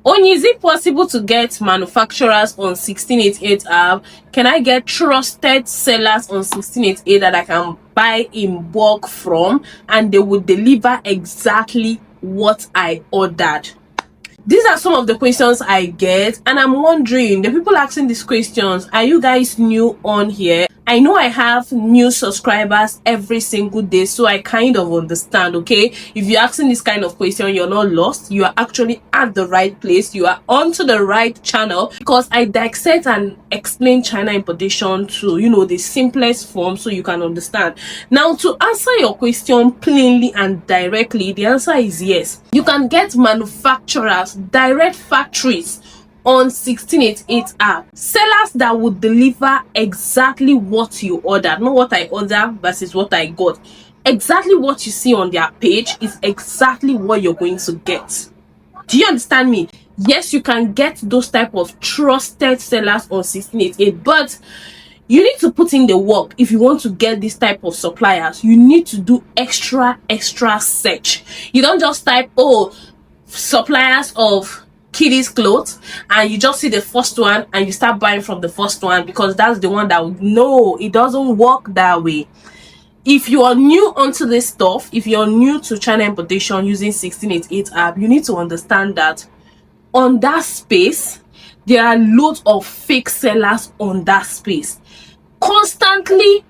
Only is it possible to get manufacturers on 1688 app? Can I get trusted sellers on 1688 that I can buy in bulk from and they will deliver exactly what I ordered? These are some of the questions I get, and I'm wondering, the people asking these questions, are you guys new on here? I know I have new subscribers every single day, so I kind of understand, okay? If you're asking this kind of question, you're not lost. You are actually at the right place. You are onto the right channel, because I dissect and explain China importation to, the simplest form so you can understand. Now, to answer your question plainly and directly, the answer is yes. You can get manufacturers, direct factories on 1688 app, sellers that would deliver exactly what you ordered, not what I ordered versus what I got. Exactly what you see on their page is exactly what you're going to get. Do you understand me? Yes, you can get those type of trusted sellers on 1688, but you need to put in the work. If you want to get this type of suppliers, you need to do extra search. You don't just type, oh, suppliers of kiddies clothes, and you just see the first one and you start buying from the first one because that's the one that would. No, it doesn't work that way. If you are new onto this stuff, if you're new to China importation using 1688 app, you need to understand that on that space there are loads of fake sellers on that space, constantly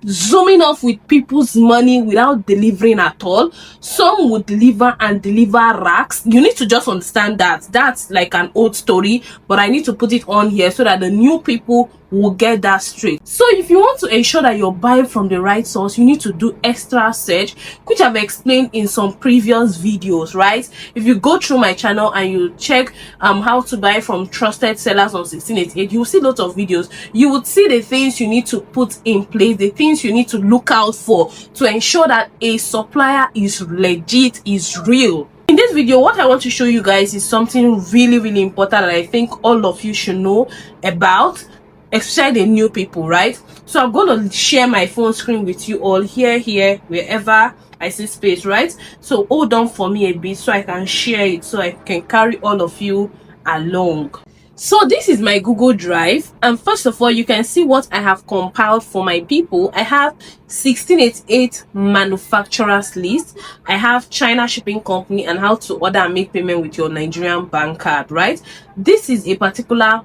zooming off with people's money without delivering at all. Some would deliver and deliver racks. You need to just understand that that's like an old story, but I need to put it on here so that the new people will get that straight. So if you want to ensure that you're buying from the right source, you need to do extra search, which I've explained in some previous videos, right? If you go through my channel and you check how to buy from trusted sellers on 1688, you'll see lots of videos. You would see the things you need to put in place, the things you need to look out for to ensure that a supplier is legit, is real. In this video, what I want to show you guys is something really important that I think all of you should know about, especially the new people, right? So I'm going to share my phone screen with you all here, wherever I see space, right? So hold on for me a bit so I can share it, so I can carry all of you along. So this is my Google Drive, and first of all, you can see what I have compiled for my people. I have 1688 manufacturers list. I have China shipping company and how to order and make payment with your Nigerian bank card, right? This is a particular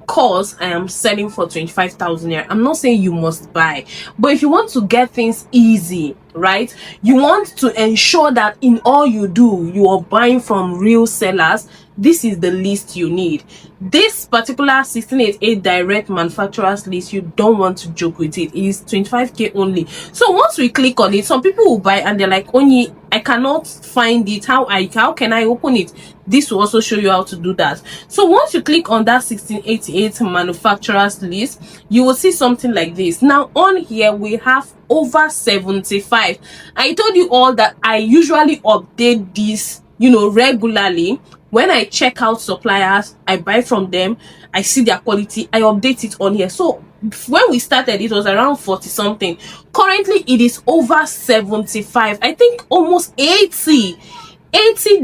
course I am selling for 25,000 naira. I'm not saying you must buy, but if you want to get things easy, right, you want to ensure that in all you do, you are buying from real sellers, this is the list you need. This particular 1688 direct manufacturers list, you don't want to joke with it. It is 25k only. So once we click on it, some people will buy and they're like, only I cannot find it. How can I open it? This will also show you how to do that. So once you click on that 1688 manufacturers list, you will see something like this. Now on here we have over 75. I told you all that I usually update this regularly. When I check out suppliers, I buy from them, I see their quality, I update it on here. So when we started, it was around 40 something. Currently it is over 75. I think almost 80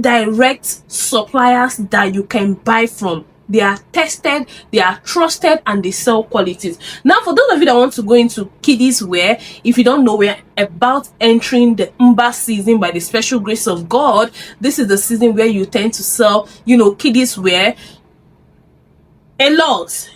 direct suppliers that you can buy from. They are tested, they are trusted, and they sell qualities. Now, for those of you that want to go into kiddies wear, if you don't know, we're about entering the Mba season by the special grace of God. This is the season where you tend to sell, kiddies wear a lot.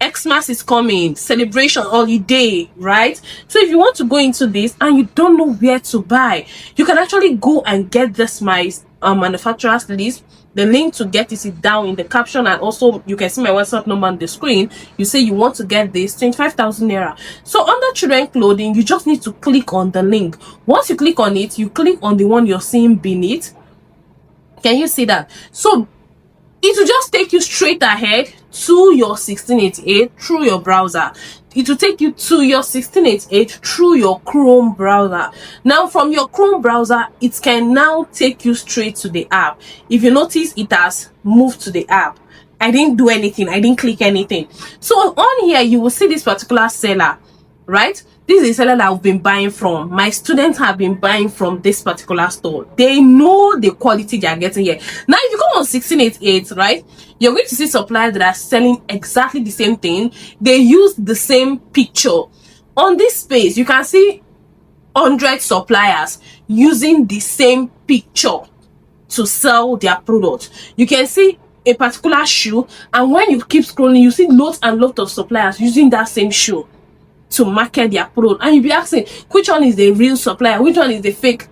Xmas is coming, celebration, holiday, right? So if you want to go into this and you don't know where to buy, you can actually go and get this my manufacturers list. The link to get is down in the caption, and also you can see my WhatsApp number on the screen. You say you want to get this 25,000 naira. So under children clothing, you just need to click on the link. Once you click on it, you click on the one you're seeing beneath. Can you see that? So it will just take you straight ahead to your 1688 through your browser. It will take you to your 1688 through your Chrome browser. Now from your Chrome browser, it can now take you straight to the app. If you notice, it has moved to the app. I didn't do anything, I didn't click anything. So on here you will see this particular seller, right? This is a seller that I've been buying from. My students have been buying from this particular store. They know the quality they are getting here. Now, if you come on 1688, right, you're going to see suppliers that are selling exactly the same thing. They use the same picture. On this space, you can see 100 suppliers using the same picture to sell their product. You can see a particular shoe, and when you keep scrolling, you see lots and lots of suppliers using that same shoe to market their product, and you'll be asking which one is the real supplier, which one is the fake.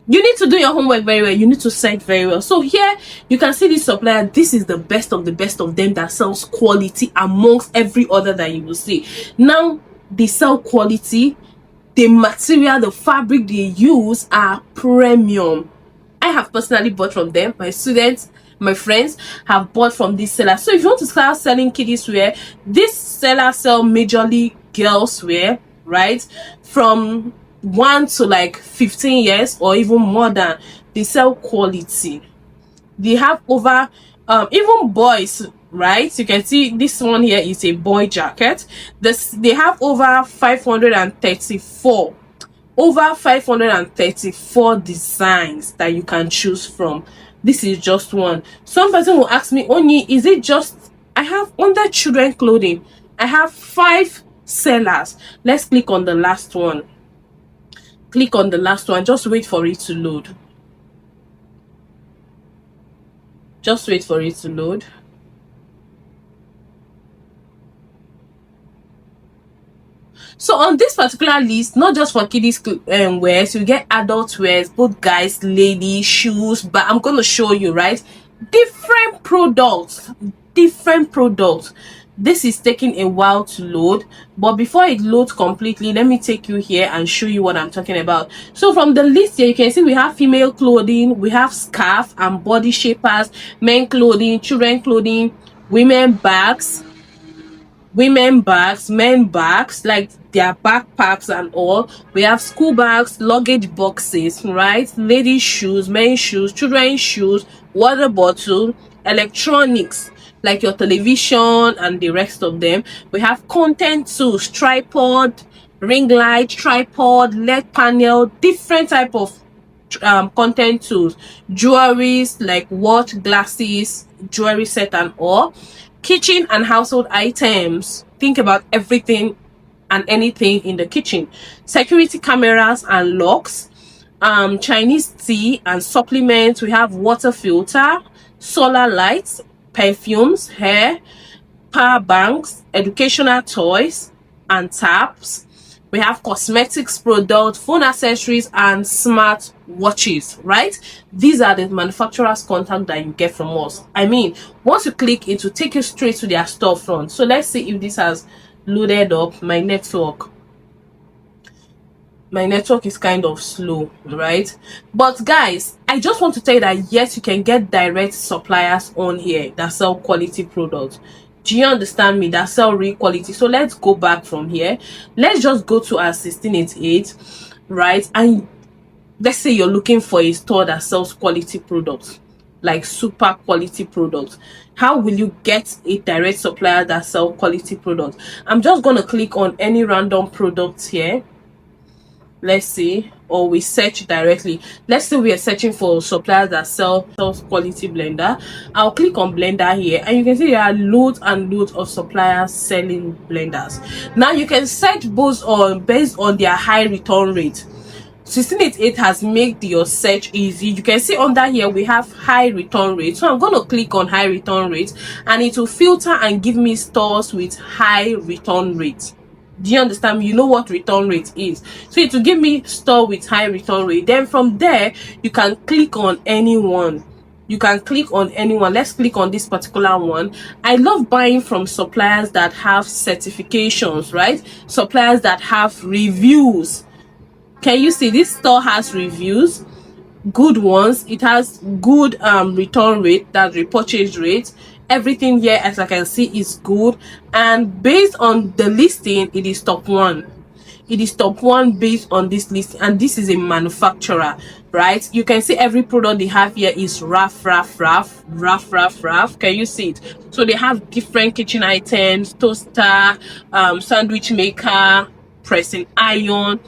You need to do your homework very well. You need to search very well. So here you can see this supplier. This is the best of them that sells quality amongst every other that you will see. Now they sell quality. The material, the fabric they use are premium. I have personally bought from them. My students, my friends have bought from this seller. So if you want to start selling kiddies wear, this seller sell majorly girls wear, right? From 1 to like 15 years or even more than. They sell quality. They have over even boys, right? You can see this one here is a boy jacket. They have over 534 designs that you can choose from. This is just one. Some person will ask me, Onyi, is it just, I have under children clothing, I have 5 sellers. Let's click on the last one. Click on the last one. Just wait for it to load. Just wait for it to load. So on this particular list, not just for kiddies wears, you get adult wears, both guys, ladies, shoes, but I'm going to show you, right, different products. This is taking a while to load, but before it loads completely, let me take you here and show you what I'm talking about. So from the list here, you can see we have female clothing, we have scarf and body shapers, men clothing, children clothing, women bags, men bags, like their backpacks and all. We have school bags, luggage boxes, right, ladies shoes, men's shoes, children's shoes, water bottle, electronics like your television and the rest of them. We have content tools, tripod, ring light, tripod, LED panel, different type of content tools, jewelries like watch, glasses, jewelry set and all, kitchen and household items. Think about everything and anything in the kitchen, security cameras and locks, Chinese tea and supplements. We have water filter, solar lights, perfumes, hair, power banks, educational toys and taps. We have cosmetics products, phone accessories and smart watches, right? These are the manufacturer's contact that you get from us. I mean, once you click, it will take you straight to their storefront. So let's see if this has loaded up. My network is kind of slow, right? But guys, I just want to tell you that yes, you can get direct suppliers on here that sell quality products. Do you understand me? That sell real quality. So let's go back from here. Let's just go to our 1688, right? And let's say you're looking for a store that sells quality products, like super quality products. How will you get a direct supplier that sell quality products? I'm just going to click on any random product here. Let's see, or we search directly. Let's say we are searching for suppliers that sells quality blender. I'll click on blender here, and you can see there are loads and loads of suppliers selling blenders. Now you can search based on their high return rate. 1688 has made your search easy. You can see under here we have high return rate. So I'm going to click on high return rate, and it will filter and give me stores with high return rate. Do you understand? You know what return rate is. So it will give me store with high return rate. Then from there, you can click on anyone. Let's click on this particular one. I love buying from suppliers that have certifications, right? Suppliers that have reviews. Can you see this store has reviews? Good ones. It has good return rate, that's repurchase rate. Everything here, as I can see, is good, and based on the listing, it is top 1. It is top 1 based on this list, and this is a manufacturer, right? You can see every product they have here is rough. Can you see it? So they have different kitchen items, toaster, sandwich maker, pressing iron.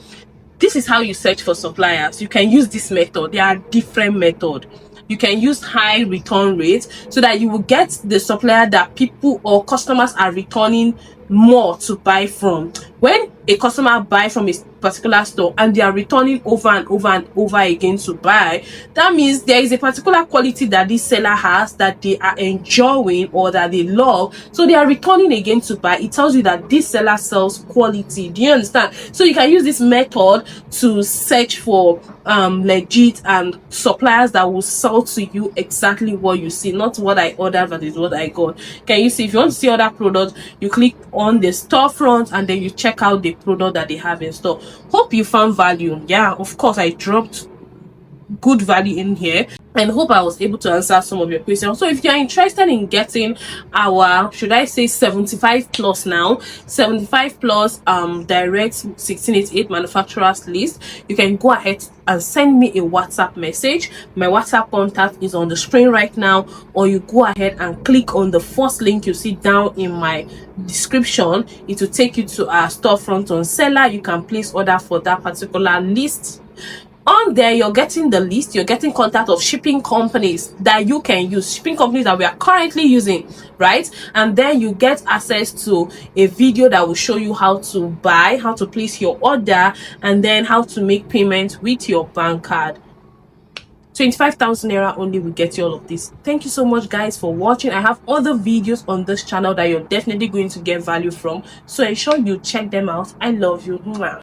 This is how you search for suppliers. You can use this method. There are different methods. You can use high return rates so that you will get the supplier that people or customers are returning more to buy from. When a customer buy from a particular store and they are returning over and over and over again to buy, that means there is a particular quality that this seller has that they are enjoying or that they love, so they are returning again to buy. It tells you that this seller sells quality. Do you understand? So you can use this method to search for legit and suppliers that will sell to you exactly what you see, not what I ordered but is what I got. Can you see? If you want to see other products, you click on the storefront and then you check out the product that they have in store. Hope you found value. Yeah, of course I dropped good value in here, and hope I was able to answer some of your questions. So if you are interested in getting our, should I say, 75 plus now, 75 plus direct 1688 manufacturers list, you can go ahead and send me a WhatsApp message. My WhatsApp contact is on the screen right now, or you go ahead and click on the first link you see down in my description. It will take you to our storefront on Seller. You can place order for that particular list. On there, you're getting the list, you're getting contact of shipping companies that you can use, shipping companies that we are currently using, right? And then you get access to a video that will show you how to buy, how to place your order, and then how to make payment with your bank card. 25,000 naira only will get you all of this. Thank you so much, guys, for watching. I have other videos on this channel that you're definitely going to get value from, so ensure you check them out. I love you. Mwah.